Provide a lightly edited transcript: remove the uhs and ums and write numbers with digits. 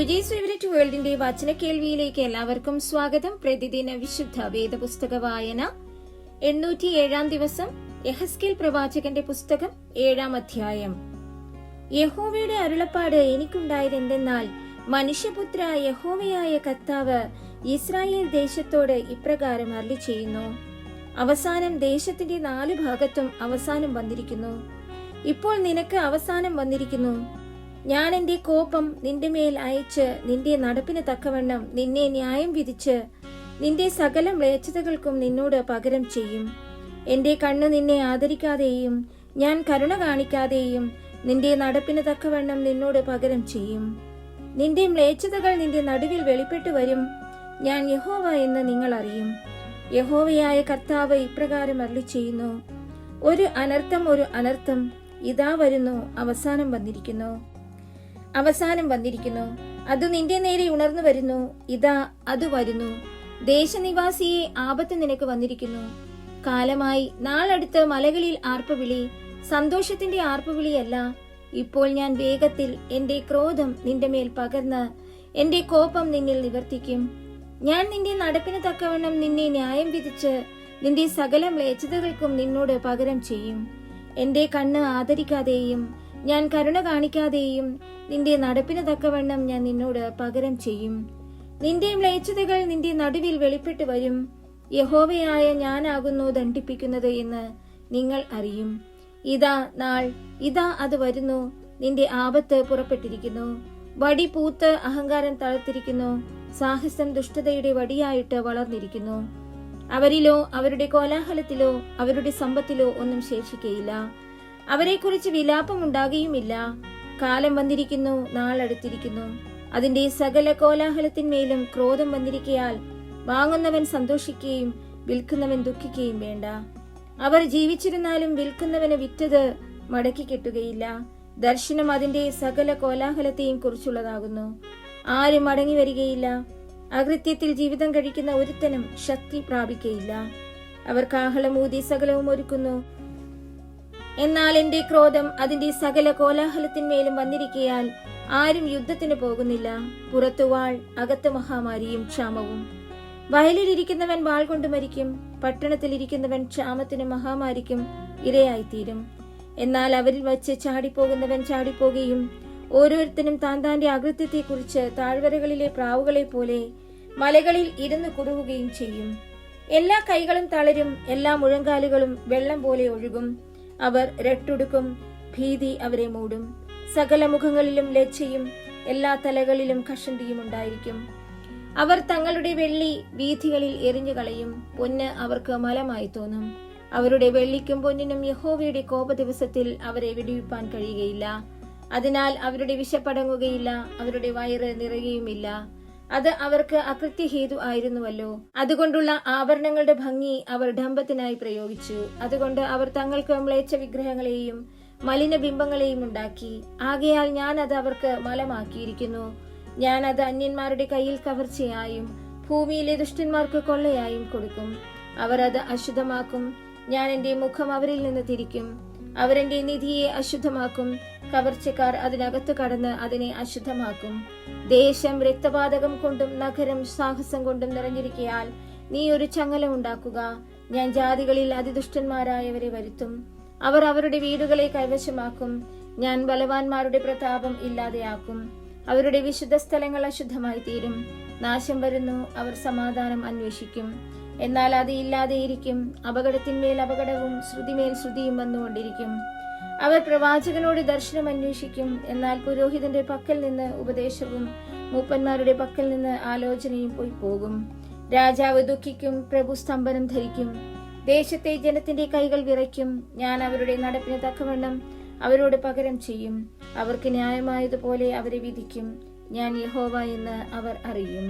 Suji's favourite വേൾഡിന്റെ വചന കേൾവിയിലേക്ക് എല്ലാവർക്കും സ്വാഗതം. പ്രതിദിന വിശുദ്ധ വേദപുസ്തക വായന 807 ദിവസം. യെഹെസ്കേൽ പ്രവാചകന്റെ പുസ്തകം 7-ാം അധ്യായം. യഹോവയുടെ അരുളപ്പാട് എനിക്കുണ്ടായത് എന്തെന്നാൽ, മനുഷ്യപുത്ര, യഹോവയായ കർത്താവ് ഇസ്രായേൽ ദേശത്തോട് ഇപ്രകാരം അരുളി ചെയ്യുന്നു: അവസാനം ദേശത്തിന്റെ 4 ഭാഗത്തും അവസാനം വന്നിരിക്കുന്നു. ഇപ്പോൾ നിനക്ക് അവസാനം വന്നിരിക്കുന്നു. ഞാൻ എന്റെ കോപം നിന്റെ മേൽ അയച്ച് നിന്റെ നടപ്പിന് തക്കവണ്ണം നിന്നെ ന്യായം വിധിച്ച് നിന്റെ സകല മ്ലേച്ഛതകൾക്കും നിന്നോട് പകരം ചെയ്യും. എന്റെ കണ്ണ് നിന്നെ ആദരിക്കാതെയും ഞാൻ കരുണ കാണിക്കാതെയും നിന്റെ നടപ്പിന് തക്കവണ്ണം നിന്നോട് പകരം ചെയ്യും. നിന്റെ മ്ലേച്ഛതകൾ നിന്റെ നടുവിൽ വെളിപ്പെട്ടു വരും. ഞാൻ യഹോവ എന്ന് നിങ്ങൾ അറിയും. യഹോവയായ കർത്താവ് ഇപ്രകാരം അരുളി ചെയ്യുന്നു: ഒരു അനർത്ഥം ഇതാ വരുന്നു, അവസാനം വന്നിരിക്കുന്നു. അത് നിന്റെ നേരെ ഉണർന്നു വരുന്നു. ഇതാ അത് വരുന്നു. ദേശനിവാസിയെ, ആപത്ത് നിനക്ക് വന്നിരിക്കുന്നു. കാലമായി നാളടുത്ത് മലകളിൽ ആർപ്പുവിളി, സന്തോഷത്തിന്റെ ആർപ്പുവിളിയല്ല. ഇപ്പോൾ ഞാൻ വേഗത്തിൽ എന്റെ ക്രോധം നിന്റെ മേൽ പകർന്ന് എന്റെ കോപം നിന്നിൽ നിവർത്തിക്കും. ഞാൻ നിന്റെ നടപ്പിന് തക്കവണ്ണം നിന്നെ ന്യായം വിധിച്ച് നിന്റെ സകല മ്ലേച്ഛതകൾക്കും നിന്നോട് പകരം ചെയ്യും. എന്റെ കണ്ണ് ആദരിക്കാതെയും ഞാൻ കരുണ കാണിക്കാതെയും നിന്റെ നടപ്പിന് തക്കവണ്ണം ഞാൻ നിന്നോട് പകരം ചെയ്യും. നിന്റെ മ്ലേച്ഛതകൾ നിന്റെ നടുവിൽ വെളിപ്പെട്ടു വരും. യഹോവയായ ഞാനാകുന്നു ദണ്ഡിപ്പിക്കുന്നത് എന്ന് നിങ്ങൾ അറിയും. ഇതാ അത് വരുന്നു. നിന്റെ ആപത്ത് പുറപ്പെട്ടിരിക്കുന്നു. വടി പൂത്ത് അഹങ്കാരം തളർത്തിരിക്കുന്നു. സാഹസം ദുഷ്ടതയുടെ വടിയായിട്ട് വളർന്നിരിക്കുന്നു. അവരിലോ അവരുടെ കോലാഹലത്തിലോ അവരുടെ സമ്പത്തിലോ ഒന്നും ശേഷിക്കയില്ല. അവരെക്കുറിച്ച് വിലാപമുണ്ടാകുകയുമില്ല. കാലം വന്നിരിക്കുന്നു, നാളടുത്തിരിക്കുന്നു. അതിന്റെ സകല കോലാഹലത്തിന്മേലും ക്രോധം വന്നിരിക്കയാൽ വാങ്ങുന്നവൻ സന്തോഷിക്കുകയും വിൽക്കുന്നവൻ ദുഃഖിക്കുകയും വേണ്ട. അവർ ജീവിച്ചിരുന്നാലും വിൽക്കുന്നവന് വിറ്റത് മടക്കി കിട്ടുകയില്ല. ദർശനം അതിന്റെ സകല കോലാഹലത്തെയും കുറിച്ചുള്ളതാകുന്നു. ആരും മടങ്ങി വരികയില്ല. അകൃത്യത്തിൽ ജീവിതം കഴിക്കുന്ന ഒരുത്തനും ശക്തി പ്രാപിക്കയില്ല. അവർ കാഹളമൂതി സകലവും ഒരുക്കുന്നു. എന്നാൽ എന്റെ ക്രോധം അതിന്റെ സകല കോലാഹലത്തിന്മേലും വന്നിരിക്കയാൽ ആരും യുദ്ധത്തിന് പോകുന്നില്ല. പുറത്തു വാൾ, അകത്ത് മഹാമാരിയും ക്ഷാമവും. വയലിലിരിക്കുന്നവൻ വാൾ കൊണ്ട് മരിക്കും. പട്ടണത്തിലിരിക്കുന്നവൻ ക്ഷാമത്തിനും മഹാമാരിക്കും ഇരയായിത്തീരും. എന്നാൽ അവരിൽ വച്ച് ചാടിപ്പോകുന്നവൻ ചാടിപ്പോകുകയും ഓരോരുത്തരും താന്റെ അകൃത്യത്തെക്കുറിച്ച് താഴ്വരകളിലെ പ്രാവുകളെ പോലെ മലകളിൽ ഇരുന്ന് കുറുകുകയും ചെയ്യും. എല്ലാ കൈകളും തളരും, എല്ലാ മുഴങ്കാലുകളും വെള്ളം പോലെ ഒഴുകും. അവർ രട്ടുടുക്കും, ഭീതി അവരെ മൂടും. സകല മുഖങ്ങളിലും ലജ്ജയും എല്ലാ തലകളിലും കഷണ്ടിയും ഉണ്ടായിരിക്കും. അവർ തങ്ങളുടെ വെള്ളി വീഥികളിൽ എറിഞ്ഞു കളയും. പൊന്ന് അവർക്ക് മലമായി തോന്നും. അവരുടെ വെള്ളിക്കും പൊന്നിനും യഹോവയുടെ കോപ ദിവസത്തിൽ അവരെ വെടിവെപ്പാൻ കഴിയുകയില്ല. അതിനാൽ അവരുടെ വിശപ്പടങ്ങുകയില്ല, അവരുടെ വയറ് നിറയുകയുമില്ല. അത് അവർക്ക് അകൃത്യഹേതു ആയിരുന്നുവല്ലോ. അതുകൊണ്ടുള്ള ആഭരണങ്ങളുടെ ഭംഗി അവർ ഡംഭത്തിനായി പ്രയോഗിച്ചു. അതുകൊണ്ട് അവർ തങ്ങൾക്ക് മ്ലേച്ഛ വിഗ്രഹങ്ങളെയും മലിനബിംബങ്ങളെയും ഉണ്ടാക്കി. ആകയാൽ ഞാൻ അത് അവർക്ക് മലമാക്കിയിരിക്കുന്നു. ഞാൻ അത് അന്യന്മാരുടെ കയ്യിൽ കവർച്ചയായും ഭൂമിയിലെ ദുഷ്ടന്മാർക്ക് കൊള്ളയായും കൊടുക്കും. അവർ അത് അശുദ്ധമാക്കും. ഞാൻ എന്റെ മുഖം അവരിൽ നിന്ന് തിരിക്കും. അവരെന്റെ നിധിയെ അശുദ്ധമാക്കും. കവർച്ചക്കാർ അതിനകത്ത് കടന്ന് അതിനെ അശുദ്ധമാക്കും. ദേശം രക്തപാതകം കൊണ്ടും നഗരം സാഹസം കൊണ്ടും നിറഞ്ഞിരിക്കയാൽ നീ ഒരു ചങ്ങല ഉണ്ടാക്കുക. ഞാൻ ജാതികളിൽ അതിദുഷ്ടന്മാരായവരെ വരുത്തും. അവർ അവരുടെ വീടുകളെ കൈവശമാക്കും. ഞാൻ ബലവാന്മാരുടെ പ്രതാപം ഇല്ലാതെയാക്കും. അവരുടെ വിശുദ്ധ സ്ഥലങ്ങൾ അശുദ്ധമായി തീരും. നാശം വരുന്നു, അവർ സമാധാനം അന്വേഷിക്കും, എന്നാൽ അത് ഇല്ലാതെയിരിക്കും. അപകടത്തിന്മേൽ അപകടവും ശ്രുതിമേൽ ശ്രുതിയും വന്നുകൊണ്ടിരിക്കും. അവർ പ്രവാചകനോട് ദർശനം അന്വേഷിക്കും, എന്നാൽ പുരോഹിതന്റെ പക്കൽ നിന്ന് ഉപദേശവും മൂപ്പന്മാരുടെ പക്കൽ നിന്ന് ആലോചനയും പോയി പോകും. രാജാവ് ദുഃഖിക്കും, പ്രഭു സ്തംഭനം ധരിക്കും. ദേശത്തെ ജനത്തിന്റെ കൈകൾ വിറയ്ക്കും. ഞാൻ അവരുടെ നടപ്പിന് തക്കവണ്ണം അവരോട് പകരം ചെയ്യും. അവർക്ക് ന്യായമായതുപോലെ അവരെ വിധിക്കും. ഞാൻ യഹോവ എന്ന് അവർ അറിയും.